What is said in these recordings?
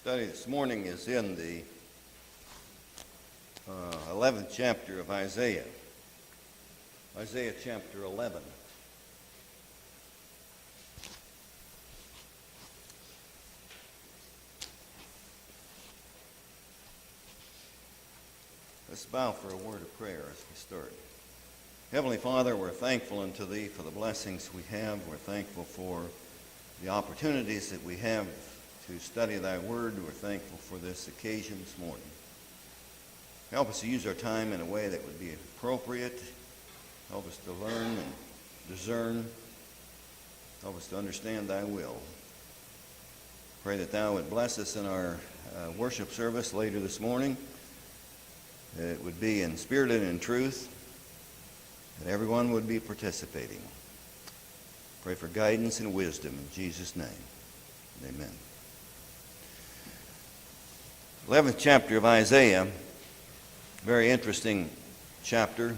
study this morning is in the 11th chapter of Isaiah. Isaiah chapter 11. Let's bow for a word of prayer as we start. Heavenly Father, we're thankful unto Thee for the blessings we have. We're thankful for the opportunities that we have to study Thy Word. We're thankful for this occasion this morning. Help us to use our time in a way that would be appropriate. Help us to learn and discern. Help us to understand Thy will. Pray that Thou would bless us in our worship service later this morning. That it would be in spirit and in truth. That everyone would be participating. Pray for guidance and wisdom in Jesus' name. Amen. 11th chapter of Isaiah, very interesting chapter.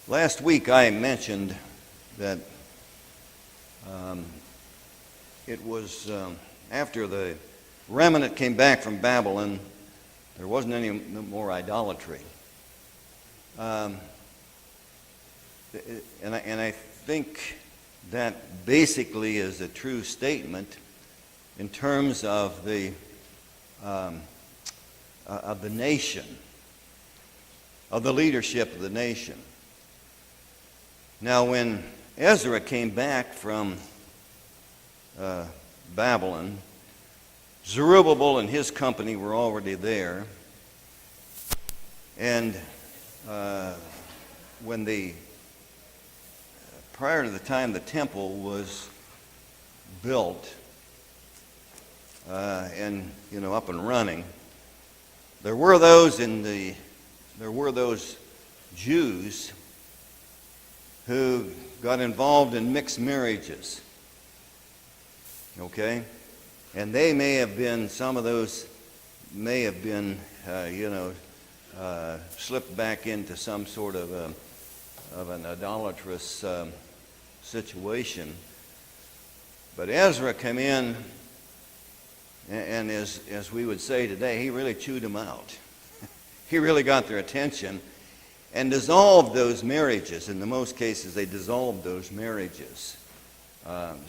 Last week I mentioned that it was after the remnant came back from Babylon, there wasn't any more idolatry. And I think that basically is a true statement in terms of the nation, of the leadership of the nation. Now, when Ezra came back from Babylon, Zerubbabel and his company were already there, and prior to the time the temple was built and up and running, there were those Jews who got involved in mixed marriages. Okay, and they may have been, some of those may have been slipped back into some sort of an idolatrous situation. But Ezra came in, and as we would say today, he really chewed them out. He really got their attention and dissolved those marriages. In the most cases, they dissolved those marriages. But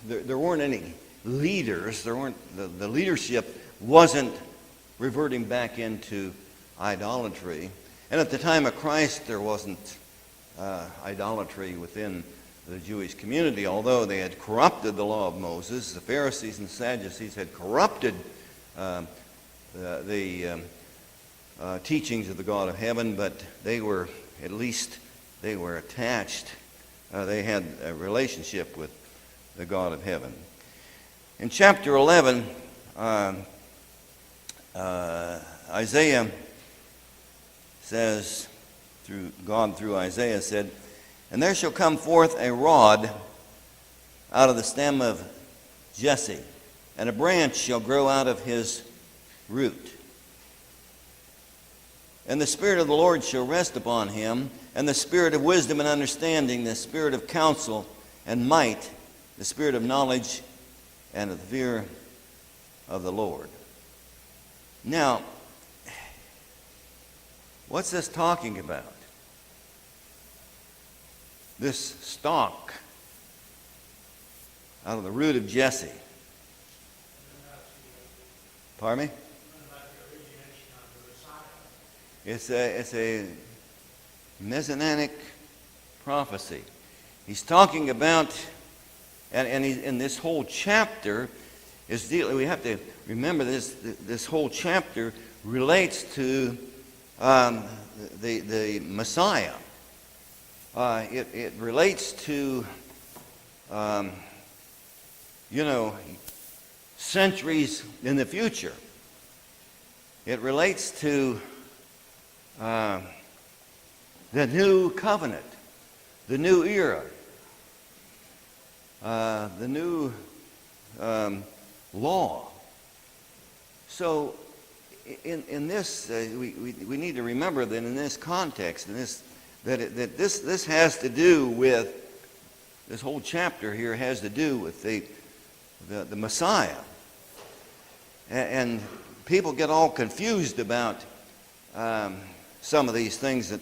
there weren't any leaders. The leadership wasn't reverting back into idolatry. And at the time of Christ, there wasn't idolatry within the Jewish community, although they had corrupted the law of Moses. The Pharisees and Sadducees had corrupted the teachings of the God of heaven, but they were attached. They had a relationship with the God of heaven. In chapter 11, Isaiah says, God through Isaiah said, "And there shall come forth a rod out of the stem of Jesse, and a branch shall grow out of his root. And the Spirit of the Lord shall rest upon him, and the Spirit of wisdom and understanding, the Spirit of counsel and might, the Spirit of knowledge and of the fear of the Lord." Now, what's this talking about? This stalk out of the root of Jesse. Pardon me? It's a messianic prophecy. He's talking about, and in this whole chapter is dealing. We have to remember this whole chapter relates to the Messiah. It relates to centuries in the future. It relates to the new covenant, the new era, the new law. So in this, we need to remember that in this context, in this that this has to do with, this whole chapter here has to do with the Messiah. And people get all confused about some of these things that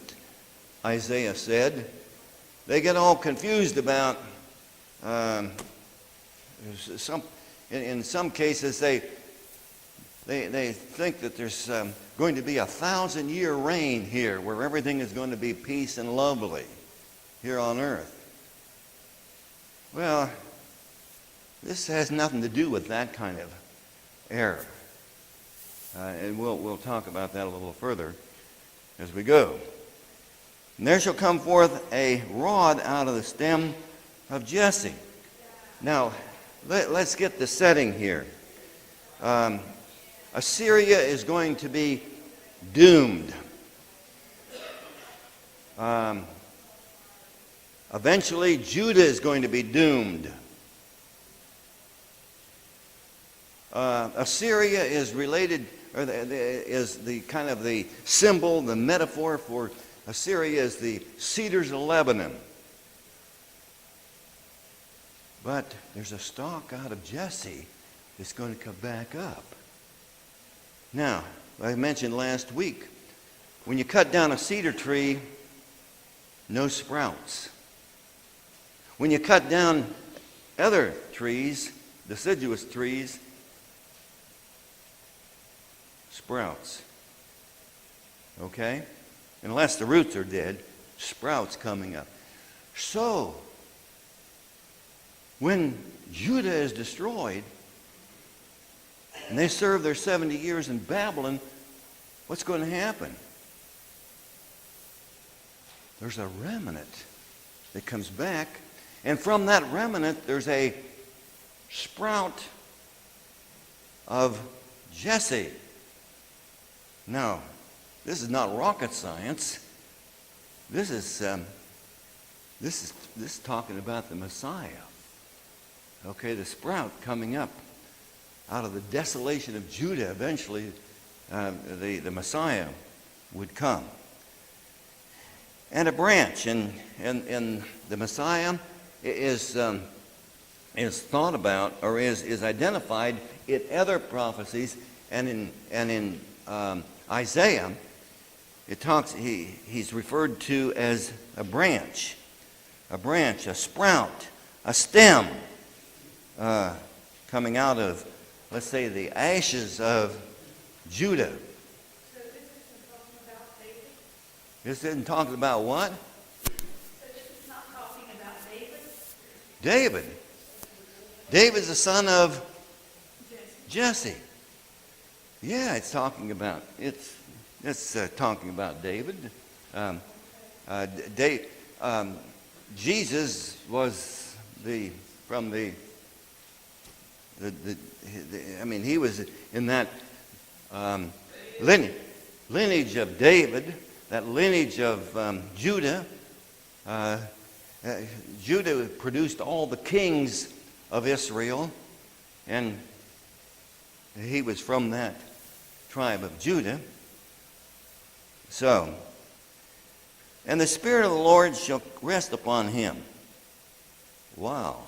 Isaiah said. They get all confused about in some cases they think that there's going to be a 1,000-year reign here where everything is going to be peace and lovely here on earth. Well, this has nothing to do with that kind of error. And we'll talk about that a little further as we go. And there shall come forth a rod out of the stem of Jesse. Now, let's get the setting here. Assyria is going to be doomed. Eventually, Judah is going to be doomed. Assyria is related, or is the kind of the symbol, the metaphor for Assyria is the cedars of Lebanon. But there's a stalk out of Jesse that's going to come back up. Now, I mentioned last week, when you cut down a cedar tree, no sprouts. When you cut down other trees, deciduous trees, sprouts. Okay? Unless the roots are dead, sprouts coming up. So, when Judah is destroyed, and they serve their 70 years in Babylon, what's going to happen? There's a remnant that comes back, and from that remnant, there's a sprout of Jesse. Now, this is not rocket science. This is talking about the Messiah. Okay, the sprout coming up out of the desolation of Judah. Eventually, the Messiah would come. And a branch, and the Messiah is thought about, or is identified in other prophecies, and in Isaiah, it talks. He's referred to as a branch, a sprout, a stem, coming out of, let's say, the ashes of Judah. So this isn't talking about David? This isn't talking about what? So this is not talking about David? David. David's the son of Jesse. Yeah, it's talking about talking about David. Jesus was he was in that lineage of David, that lineage of Judah. Judah produced all the kings of Israel, and he was from that tribe of Judah. So, and the Spirit of the Lord shall rest upon him. Wow.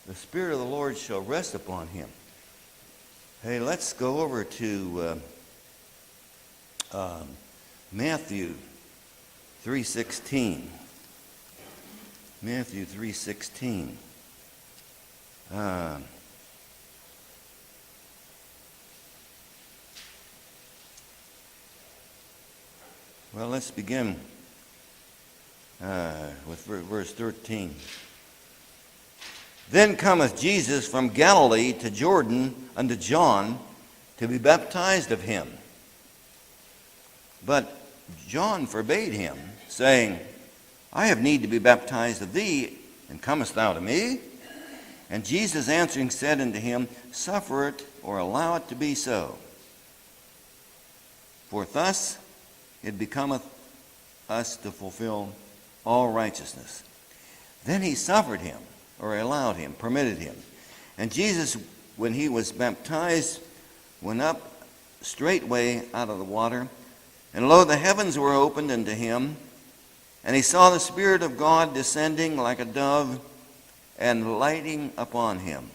The Spirit of the Lord shall rest upon him. Hey, let's go over to Matthew 3:16. Matthew 3:16. Well, let's begin with verse 13. Then cometh Jesus from Galilee to Jordan unto John to be baptized of him. But John forbade him, saying, I have need to be baptized of thee, and comest thou to me? And Jesus answering said unto him, Suffer it, or allow it to be so. For thus it becometh us to fulfill all righteousness. Then he suffered him, or allowed him, permitted him. And Jesus, when he was baptized, went up straightway out of the water. And lo, the heavens were opened unto him, and he saw the Spirit of God descending like a dove and lighting upon him.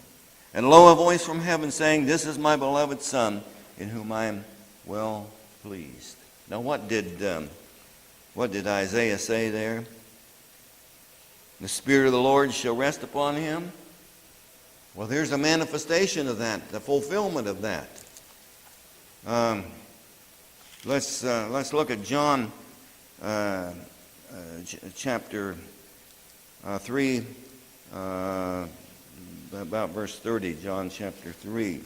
And lo, a voice from heaven saying, This is my beloved Son, in whom I am well pleased. Now what did Isaiah say there? The Spirit of the Lord shall rest upon him. Well, there's a manifestation of that, the fulfillment of that. Let's look at John chapter 3, about verse 30. John chapter 3.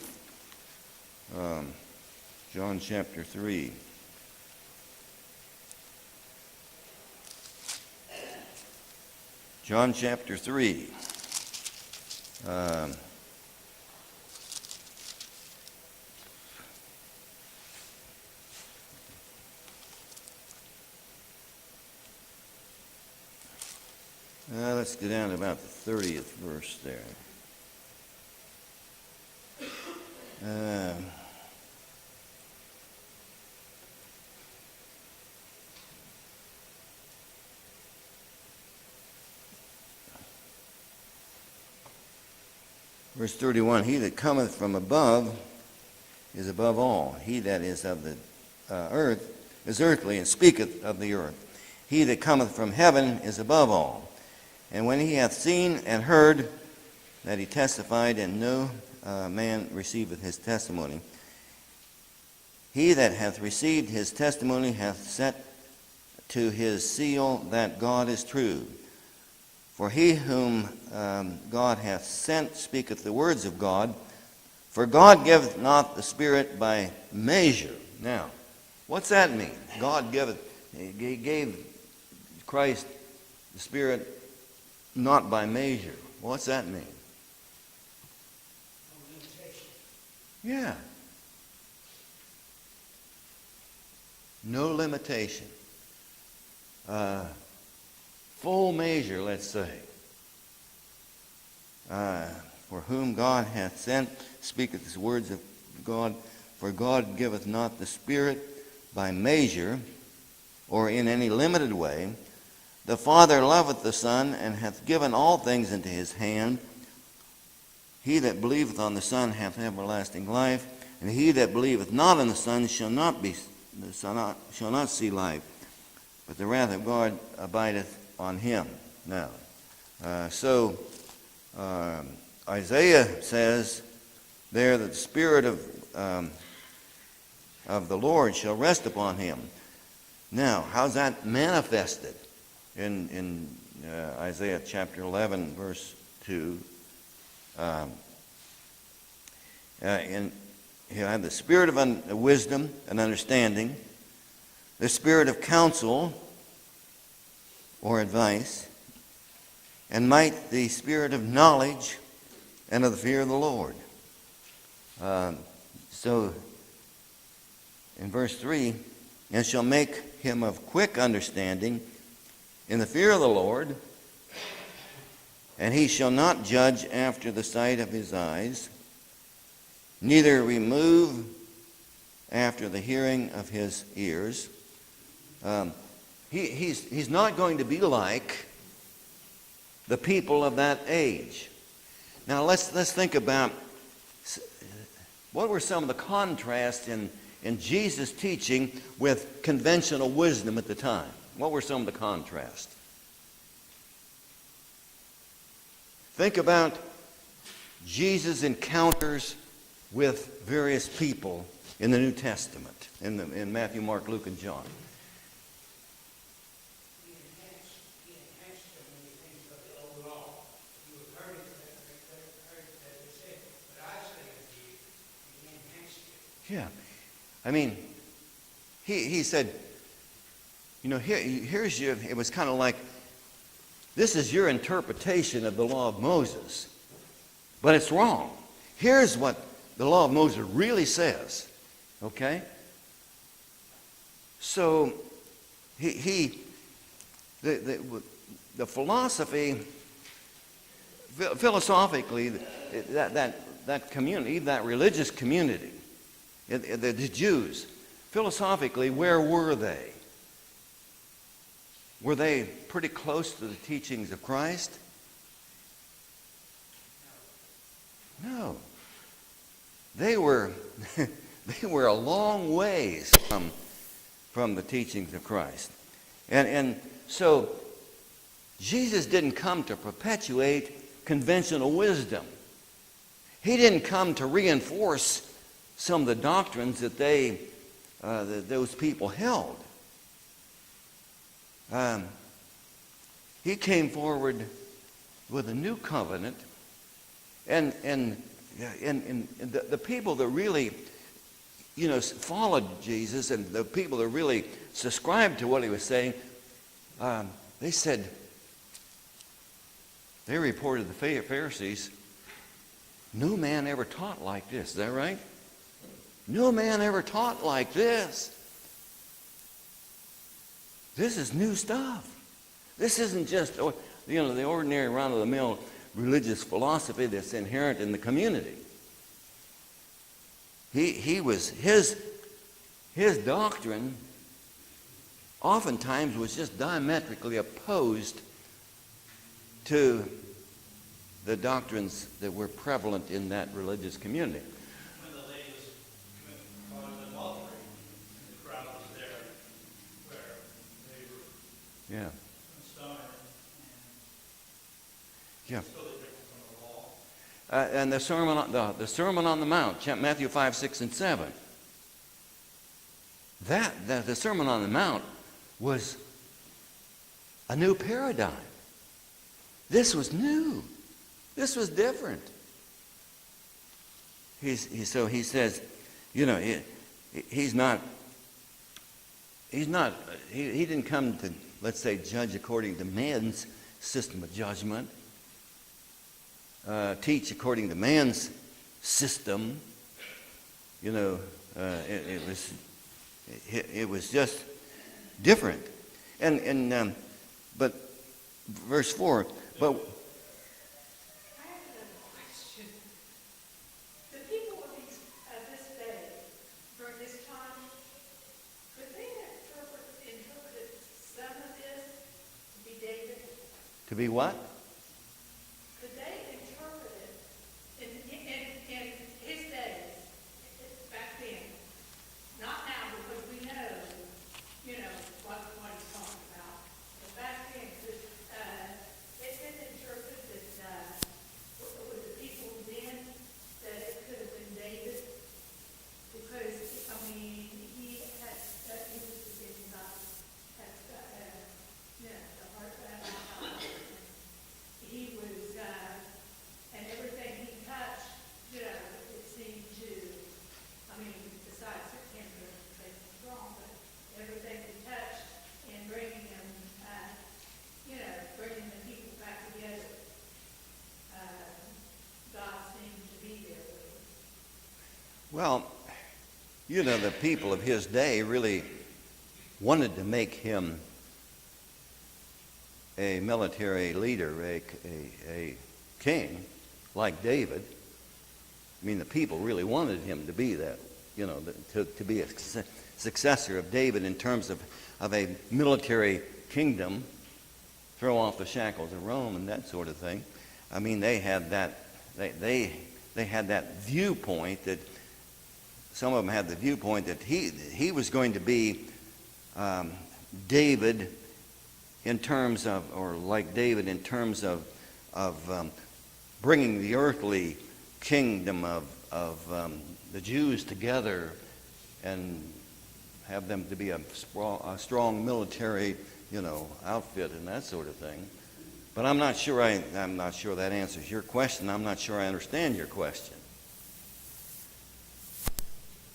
John chapter 3. John chapter 3. Let's go down to about the 30th verse there. Verse 31, He that cometh from above is above all. He that is of the earth is earthly, and speaketh of the earth. He that cometh from heaven is above all. And when he hath seen and heard that he testified, and no man receiveth his testimony, he that hath received his testimony hath set to his seal that God is true. For he whom God hath sent speaketh the words of God. For God giveth not the Spirit by measure. Now, what's that mean? God giveth. He gave Christ the Spirit not by measure. What's that mean? No limitation. Yeah. No limitation. Full measure, let's say. For whom God hath sent speaketh the words of God. For God giveth not the Spirit by measure, or in any limited way. The Father loveth the Son, and hath given all things into his hand. He that believeth on the Son hath everlasting life, and he that believeth not on the Son shall not see life, but the wrath of God abideth on him. Now, Isaiah says there that the Spirit of the Lord shall rest upon him. Now, how's that manifested? In Isaiah chapter 11, verse 2, he'll have the spirit of wisdom and understanding, the spirit of counsel or advice, and might, the spirit of knowledge and of the fear of the Lord. So, in verse 3, and shall make him of quick understanding in the fear of the Lord, and he shall not judge after the sight of his eyes, neither remove after the hearing of his ears. He's not going to be like the people of that age. Now let's think about what were some of the contrasts in Jesus' teaching with conventional wisdom at the time. What were some of the contrasts? Think about Jesus' encounters with various people in the New Testament, in Matthew, Mark, Luke, and John. He enhanced so many things of the old law. You have heard that it said, but I say unto you, he enhanced it. Yeah. I mean, he said, here's your, it was kind of like, this is your interpretation of the law of Moses, but it's wrong. Here's what the law of Moses really says, okay? So, the philosophy, philosophically, that community, that religious community, the Jews, philosophically, where were they? Were they pretty close to the teachings of Christ? No. They were they were a long ways from the teachings of Christ. And so Jesus didn't come to perpetuate conventional wisdom. He didn't come to reinforce some of the doctrines that those people held. He came forward with a new covenant, and the people that really, followed Jesus, and the people that really subscribed to what he was saying, they reported the Pharisees, no man ever taught like this. Is that right? No man ever taught like this. This is new stuff. This isn't just, the ordinary run-of-the-mill religious philosophy that's inherent in the community. His doctrine oftentimes was just diametrically opposed to the doctrines that were prevalent in that religious community. When the lady was committing adultery, the crowd was there where they were Yeah. stoning her, Yeah. and totally different from the law. And the Sermon on the Mount, Matthew 5, 6, and 7. The Sermon on the Mount was a new paradigm. This was new. This was different. He says, he didn't come to, let's say, judge according to man's system of judgment, teach according to man's system. It was just different. But verse 4, but I have another question. The people of this day, during this time, could they interpret some of this to be David? to be what? Could they interpret it in his days, back then? Not now, because we know, what he's talking about. But back then, it didn't interpret that, with the people then, that it could have been David. Because, he had, he was thinking about, the heart of God. He was, and everything he touched, it seemed to, besides him being strong, but everything he touched and bringing them, bringing the people back together, God seemed to be there with him. Well, the people of his day really wanted to make him a military leader, a king, like David. The people really wanted him to be that, to be a successor of David in terms of a military kingdom, throw off the shackles of Rome and that sort of thing. They had that, they had that viewpoint that, some of them had the viewpoint that he was going to be David in terms of, or like David in terms of bringing the earthly kingdom of the Jews together and have them to be a strong military, outfit and that sort of thing. But I'm not sure that answers your question. I'm not sure I understand your question.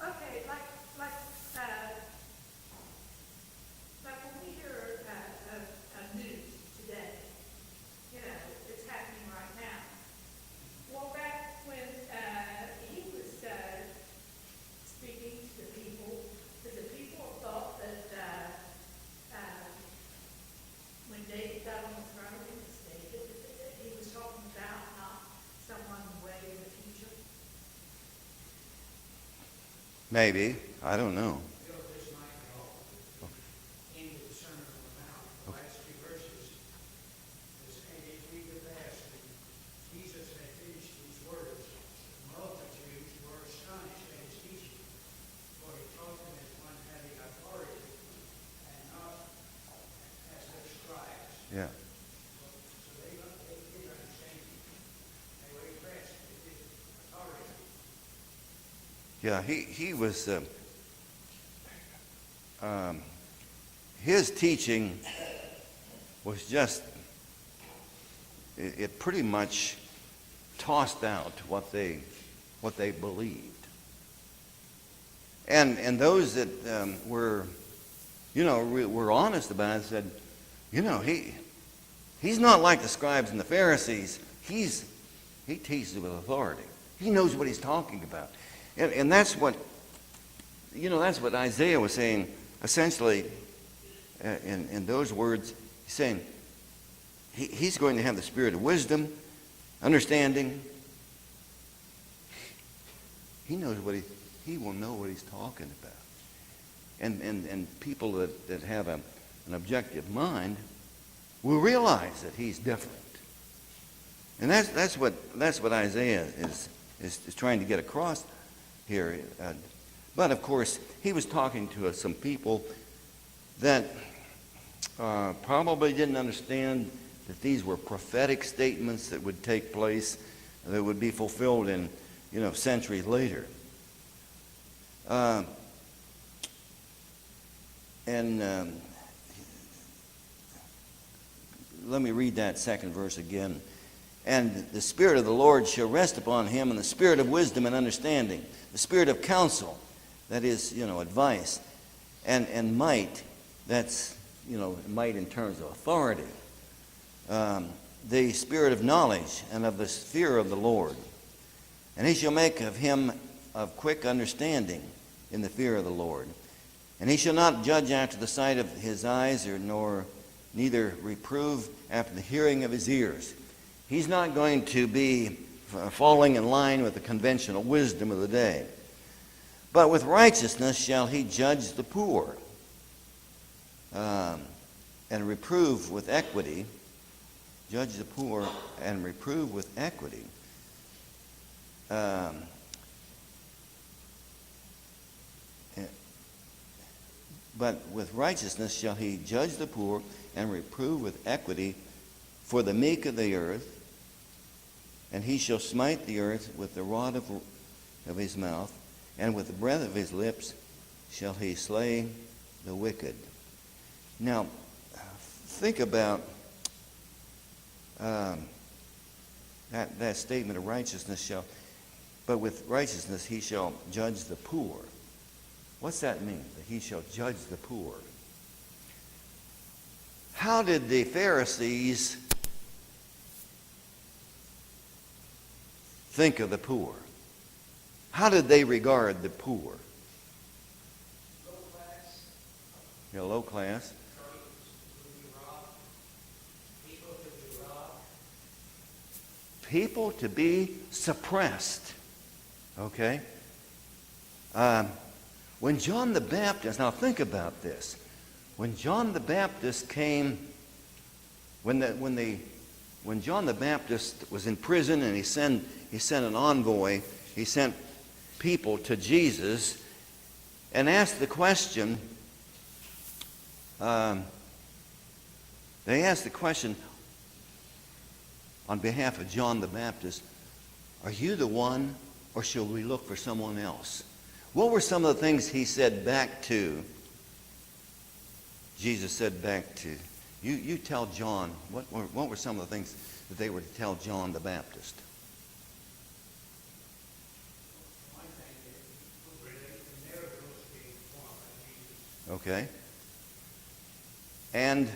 Okay, like when we hear of news today, it's happening right now. Well, back when he was speaking to the people, did the people thought that when David got on the throne, it was David that he was talking about, not someone way in the future? Maybe. I don't know. They Yeah. So they did understand it. They were impressed with his authority. Yeah, he was, his teaching was just, it pretty much tossed out what they believed. And those that were, were honest about it said, he's not like the scribes and the Pharisees. He teaches with authority. He knows what he's talking about. And that's what, that's what Isaiah was saying, essentially, in those words. He's saying he's going to have the spirit of wisdom, understanding. He knows he will know what he's talking about. And people that have an objective mind will realize that he's different. And that's what Isaiah is trying to get across here. But of course, he was talking to some people that probably didn't understand that these were prophetic statements that would take place, that would be fulfilled in, centuries later. Let me read that second verse again. And the Spirit of the Lord shall rest upon him, and the Spirit of wisdom and understanding, the Spirit of counsel, that is, advice, and might, that's, might in terms of authority, the Spirit of knowledge and of the fear of the Lord. And he shall make of him of quick understanding in the fear of the Lord. And he shall not judge after the sight of his eyes, nor neither reprove after the hearing of his ears. He's not going to be falling in line with the conventional wisdom of the day. But with righteousness shall he judge the poor, and reprove with equity. Judge the poor and reprove with equity. But with righteousness shall he judge the poor and reprove with equity for the meek of the earth. And he shall smite the earth with the rod of his mouth, and with the breath of his lips shall he slay the wicked. Now, think about that statement of righteousness shall, but with righteousness he shall judge the poor. What's that mean, that he shall judge the poor? How did the Pharisees think of the poor? How did they regard the poor? Low class. Low class. People to be suppressed. Okay? When John the Baptist, now think about this. When John the Baptist came, when John the Baptist was in prison and he sent an envoy, he sent people to Jesus and asked the question, they asked the question on behalf of John the Baptist, are you the one, or shall we look for someone else? What were some of the things he said back to, Jesus said back to, you tell John, what were some of the things that they were to tell John the Baptist? One thing that would relate to miracles being performed by Jesus. Okay. And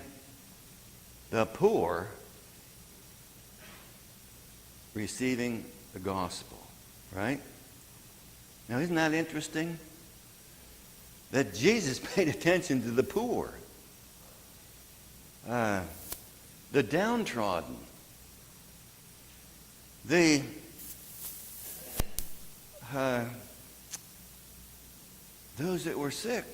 the poor receiving the gospel, right? Now, isn't that interesting? That Jesus paid attention to the poor, the downtrodden, those that were sick,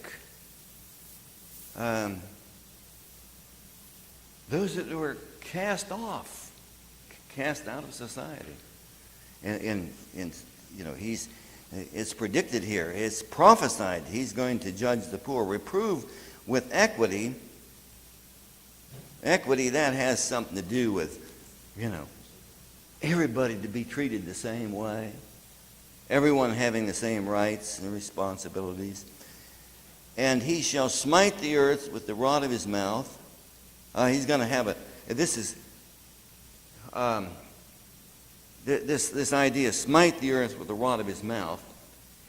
those that were cast out of society. And it's predicted here, it's prophesied, he's going to judge the poor, reprove with equity Equity, that has something to do with, everybody to be treated the same way. Everyone having the same rights and responsibilities. And he shall smite the earth with the rod of his mouth. He's going to have this is, this idea, smite the earth with the rod of his mouth.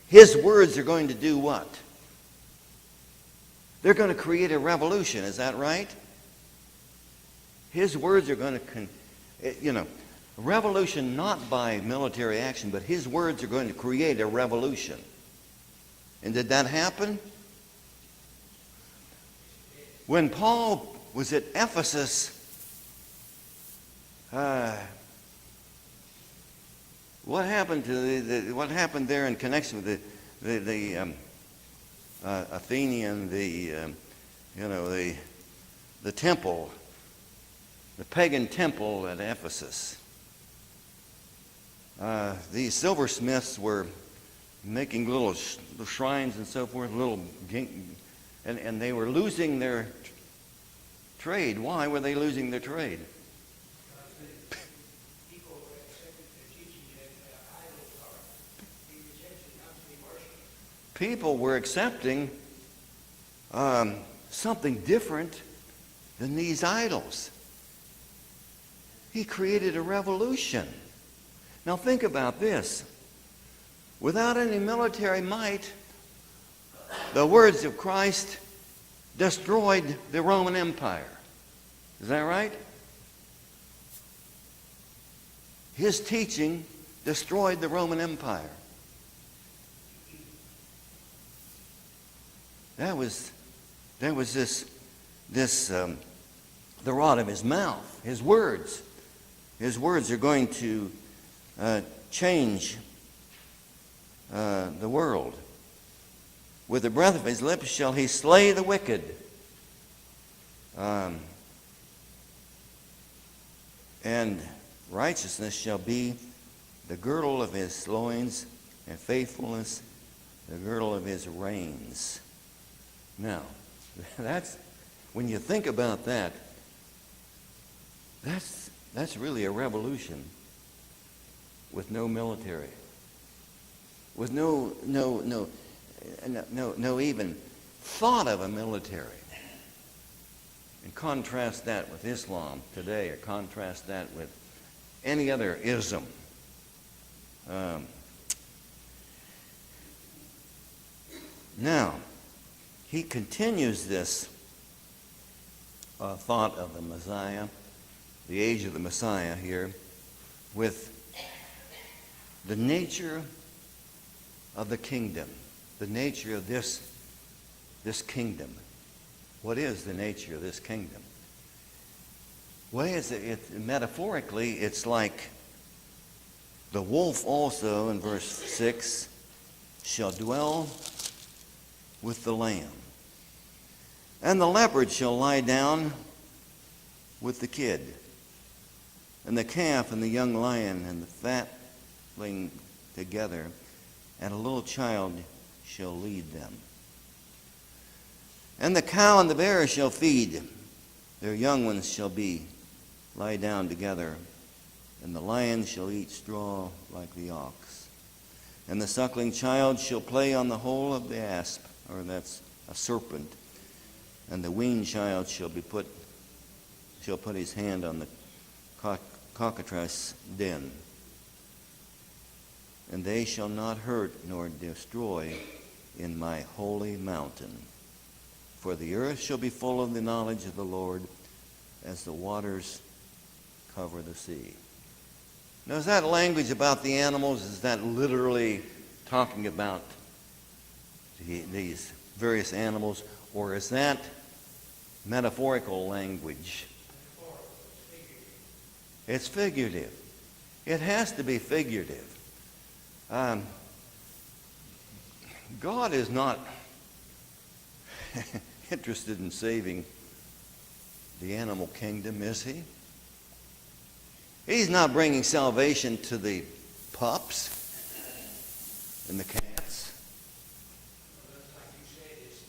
His words are going to do what? They're going to create a revolution, is that right? His words are going to, revolution not by military action, but his words are going to create a revolution. And did that happen? When Paul was at Ephesus, what happened to what happened there in connection with the Athenian, the temple, the pagan temple at Ephesus? These silversmiths were making little shrines and so forth, and they were losing their trade. Why were they losing their trade? People were accepting the teaching that idols are being rejected, not to be worshipped. People were accepting something different than these idols. He created a revolution. Now think about this. Without any military might, the words of Christ destroyed the Roman Empire. Is that right? His teaching destroyed the Roman Empire. There was this the rod of his mouth, his words. His words are going to change the world. With the breath of his lips shall he slay the wicked. And righteousness shall be the girdle of his loins, and faithfulness the girdle of his reins. Now, that's when you think about that, that's really a revolution with no military, with no even thought of a military. And contrast that with Islam today, or contrast that with any other ism. Now, he continues this thought of the Messiah, the age of the Messiah here, with the nature of the kingdom, the nature of this kingdom. What is the nature of this kingdom? Well, metaphorically, it's like the wolf also, in verse 6, shall dwell with the lamb. And the leopard shall lie down with the kid, and the calf and the young lion and the fatling together, and a little child shall lead them. And the cow and the bear shall feed, their young ones shall lie down together, and the lion shall eat straw like the ox. And the suckling child shall play on the hole of the asp, or that's a serpent, and the weaned child shall put his hand on the cockatrice den. And they shall not hurt nor destroy in my holy mountain. For the earth shall be full of the knowledge of the Lord as the waters cover the sea. Now, is that language about the animals? Is that literally talking about these various animals? Or is that metaphorical language? It's figurative. It has to be figurative. God is not interested in saving the animal kingdom, is he? He's not bringing salvation to the pups and the cats. Like you said, it's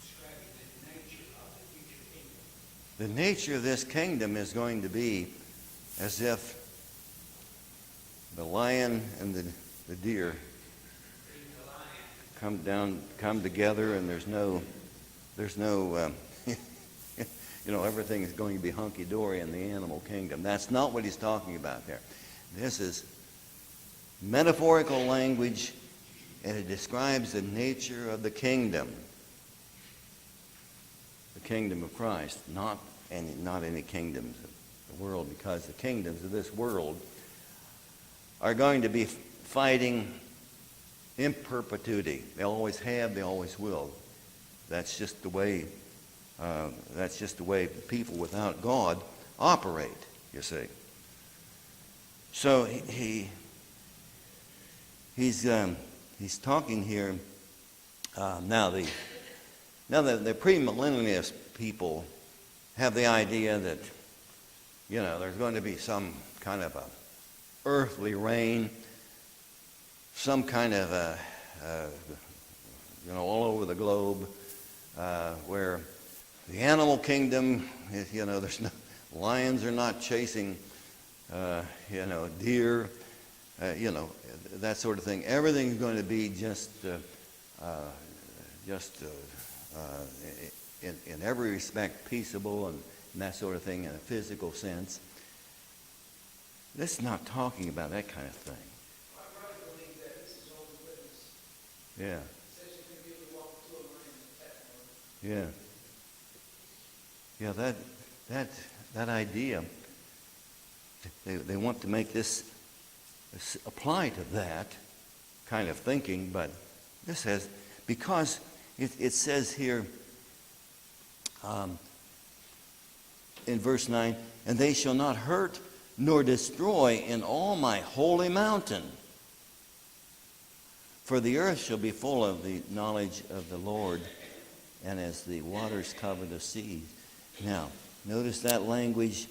describing the nature of the future kingdom. the nature of this kingdom is going to be as if the lion and the deer come together, and there's no everything is going to be hunky-dory in the animal kingdom. That's not what he's talking about there. This is metaphorical language, and it describes the nature of the kingdom of Christ, not any kingdoms of the world, because the kingdoms of this world are going to be fighting in perpetuity. They always have, they always will. That's just the way people without God operate, you see. So he's talking here now. The premillennialist people have the idea that there's going to be some kind of a earthly reign, some kind of all over the globe, where the animal kingdom, there's no lions are not chasing, deer, that sort of thing. Everything's going to be just in every respect peaceable and that sort of thing in a physical sense. This is not talking about that kind of thing. I really believe that this is Holy Witness. Yeah. It says you can be able to walk to a lion and attack one. Yeah, that idea, they want to make this apply to that kind of thinking, but this says, because it says here in verse 9, and they shall not hurt nor destroy in all my holy mountain, for the earth shall be full of the knowledge of the Lord, and as the waters cover the sea. Now, notice that language,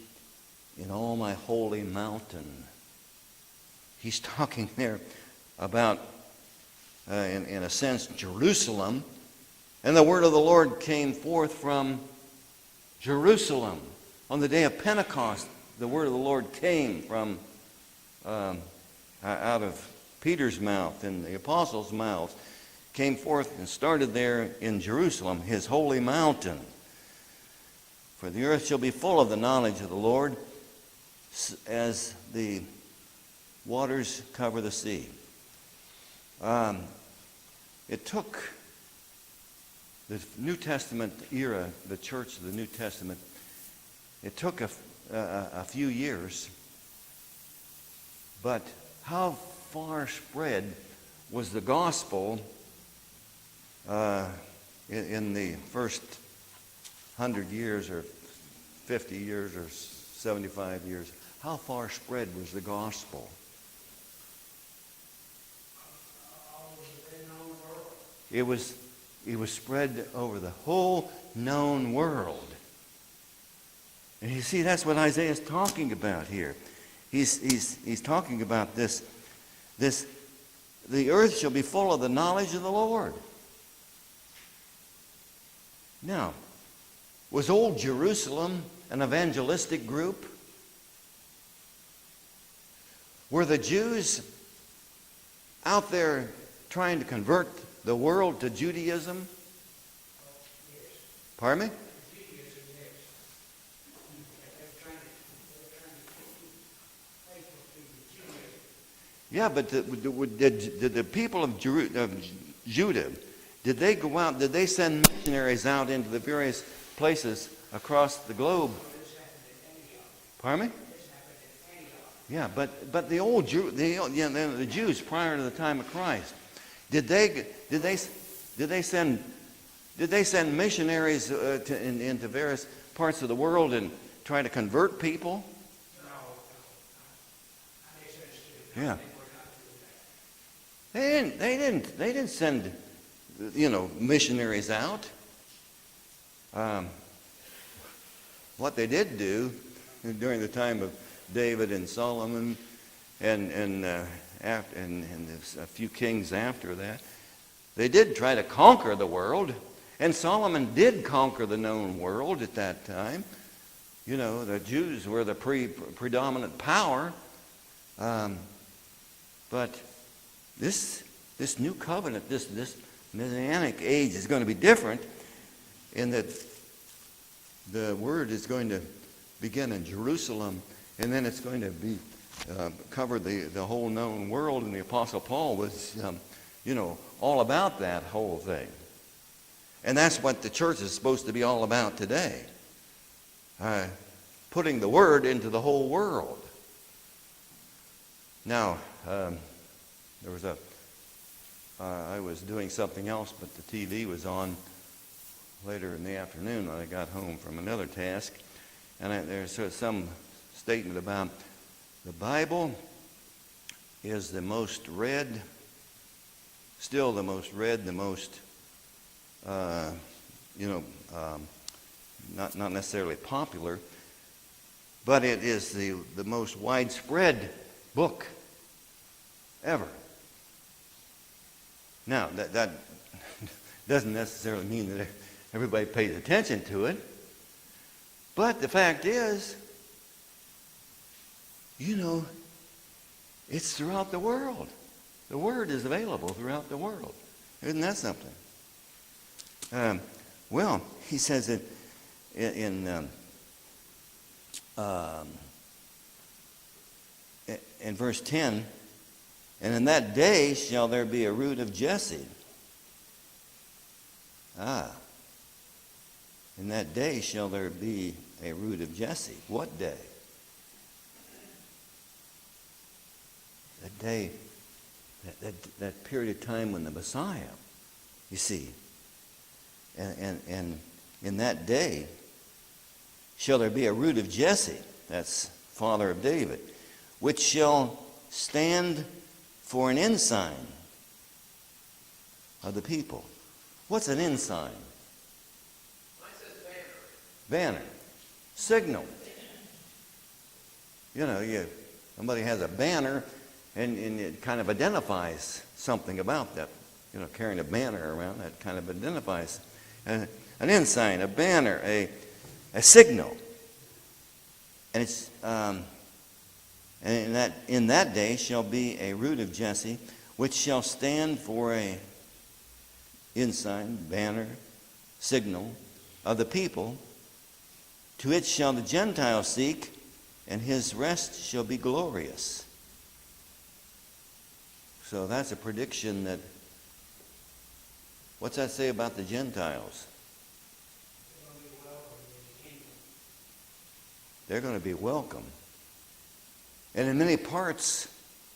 in all my holy mountain. He's talking there about, in a sense, Jerusalem. And the word of the Lord came forth from Jerusalem. On the day of Pentecost, the word of the Lord came from out of Peter's mouth and the apostles' mouths, came forth and started there in Jerusalem, his holy mountain. For the earth shall be full of the knowledge of the Lord, as the waters cover the sea. It took the New Testament era, the church of the New Testament, it took a few years, but how far spread was the gospel in the first 100 years or 50 years or 75 years? How far spread was the gospel? All over the known world. It was spread over the whole known world. And you see, that's what Isaiah is talking about here. He's talking about this. The earth shall be full of the knowledge of the Lord. Now, was old Jerusalem an evangelistic group? Were the Jews out there trying to convert the world to Judaism? Yes. Pardon me? Judaism, yes. They're trying to keep faithful to the Judaism. Yeah, but did the people of Judah, did they go out, did they send missionaries out into the various places across the globe? This happened in Antioch. Pardon me? This happened in Antioch. Yeah, but the Jews prior to the time of Christ, did they send missionaries into various parts of the world and try to convert people? No. I misunderstood. Yeah. They were not doing that. They didn't send missionaries out. What they did do during the time of David and Solomon and a few kings after that, they did try to conquer the world, and Solomon did conquer the known world at that time. You know, the Jews were the predominant power. But this new covenant, this Messianic age is going to be different in that the word is going to begin in Jerusalem, and then it's going to be cover the whole known world. And the Apostle Paul was, all about that whole thing. And that's what the church is supposed to be all about today. Putting the word into the whole world. Now, I was doing something else, but the TV was on later in the afternoon when I got home from another task. And there's some statement about the Bible is the most read, still the most read, the most, not necessarily popular, but it is the most widespread book ever. Now, that doesn't necessarily mean that everybody pays attention to it, but the fact is, it's throughout the world. The Word is available throughout the world. Isn't that something? He says that in verse 10, and in that day shall there be a root of Jesse. In that day shall there be a root of Jesse. What day? That day, that period of time when the Messiah, you see. And in that day shall there be a root of Jesse, that's father of David, which shall stand for an ensign of the people. What's an ensign? Mine says Banner. Signal. Somebody has a banner, and it kind of identifies something about that. Carrying a banner around, that kind of identifies an ensign, a banner, a signal. And it's and in that day shall be a root of Jesse, which shall stand for a ensign, banner, signal of the people. To it shall the Gentiles seek, and his rest shall be glorious. So that's a prediction that, what's that say about the Gentiles? They're going to be welcome. And in many parts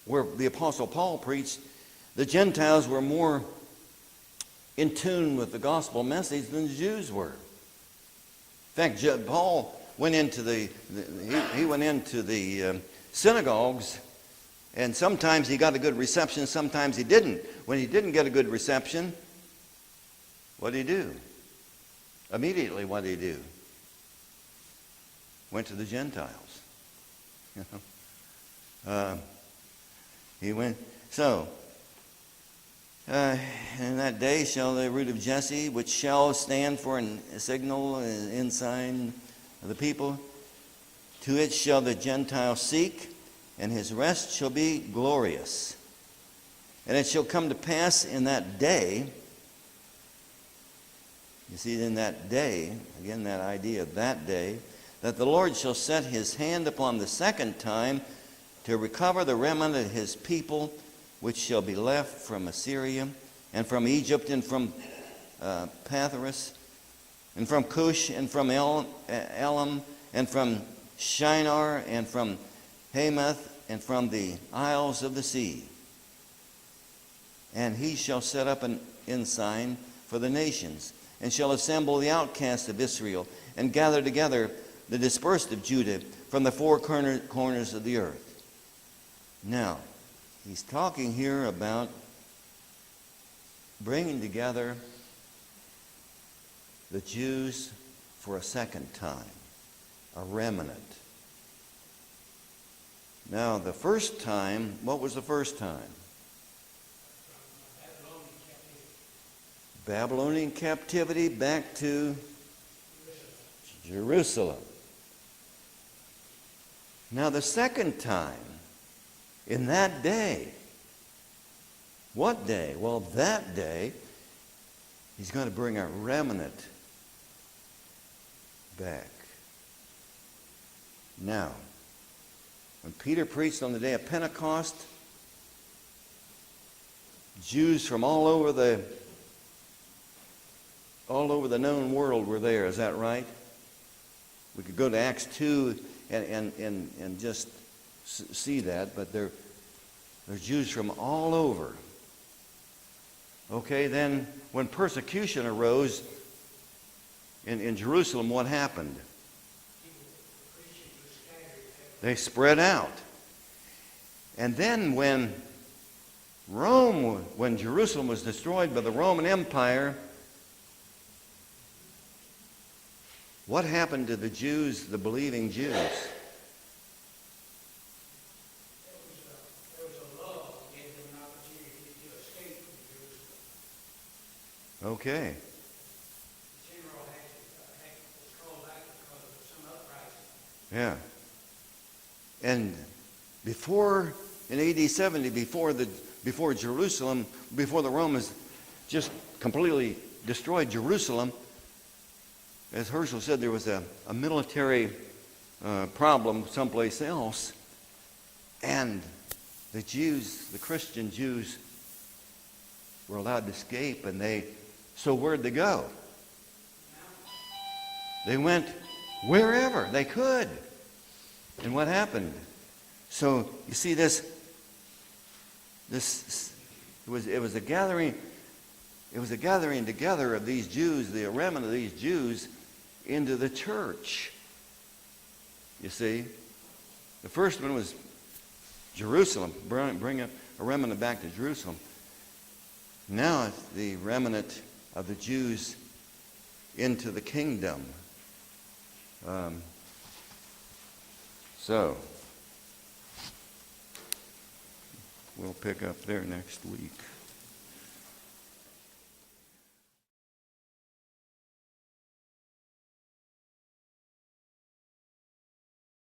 where the Apostle Paul preached, the Gentiles were more in tune with the gospel message than the Jews were. In fact, Paul went into the synagogues, and sometimes he got a good reception, sometimes he didn't. When he didn't get a good reception, what did he do? Immediately, what did he do? Went to the Gentiles. He went. So, in that day shall the root of Jesse, which shall stand for a signal, an ensign of the people. To it shall the Gentiles seek, and his rest shall be glorious. And it shall come to pass in that day. You see, in that day, again, that idea of that day, that the Lord shall set his hand upon the second time to recover the remnant of his people, which shall be left from Assyria, and from Egypt, and from Pathros, and from Cush, and from Elam, and from Shinar, and from Hamath, and from the isles of the sea. And he shall set up an ensign for the nations, and shall assemble the outcasts of Israel, and gather together the dispersed of Judah from the four corners of the earth. Now, he's talking here about bringing together the Jews for a second time, a remnant. Now, the first time, what was the first time? Babylonian captivity back to Jerusalem. Now the second time, in that day, what day? Well, that day, he's going to bring a remnant back. Now, when Peter preached on the day of Pentecost, Jews from all over the known world were there. Is that right? We could go to Acts 2 and just see that, but there's Jews from all over. Okay, then when persecution arose in Jerusalem, what happened? They spread out. And then when Jerusalem was destroyed by the Roman Empire, what happened to the Jews, the believing Jews? There was a law that gave them an opportunity to escape from Jerusalem. Okay. The general was called back because of some uprising. Yeah. And in AD 70, before Jerusalem, before the Romans just completely destroyed Jerusalem, as Herschel said, there was a military problem someplace else, and the Jews, the Christian Jews, were allowed to escape, and so where'd they go? They went wherever they could. And what happened? So you see it was a gathering together of these Jews, the remnant of these Jews, into the church. You see, the first one was Jerusalem, bring a remnant back to Jerusalem. Now it's the remnant of the Jews into the kingdom. So we'll pick up there next week.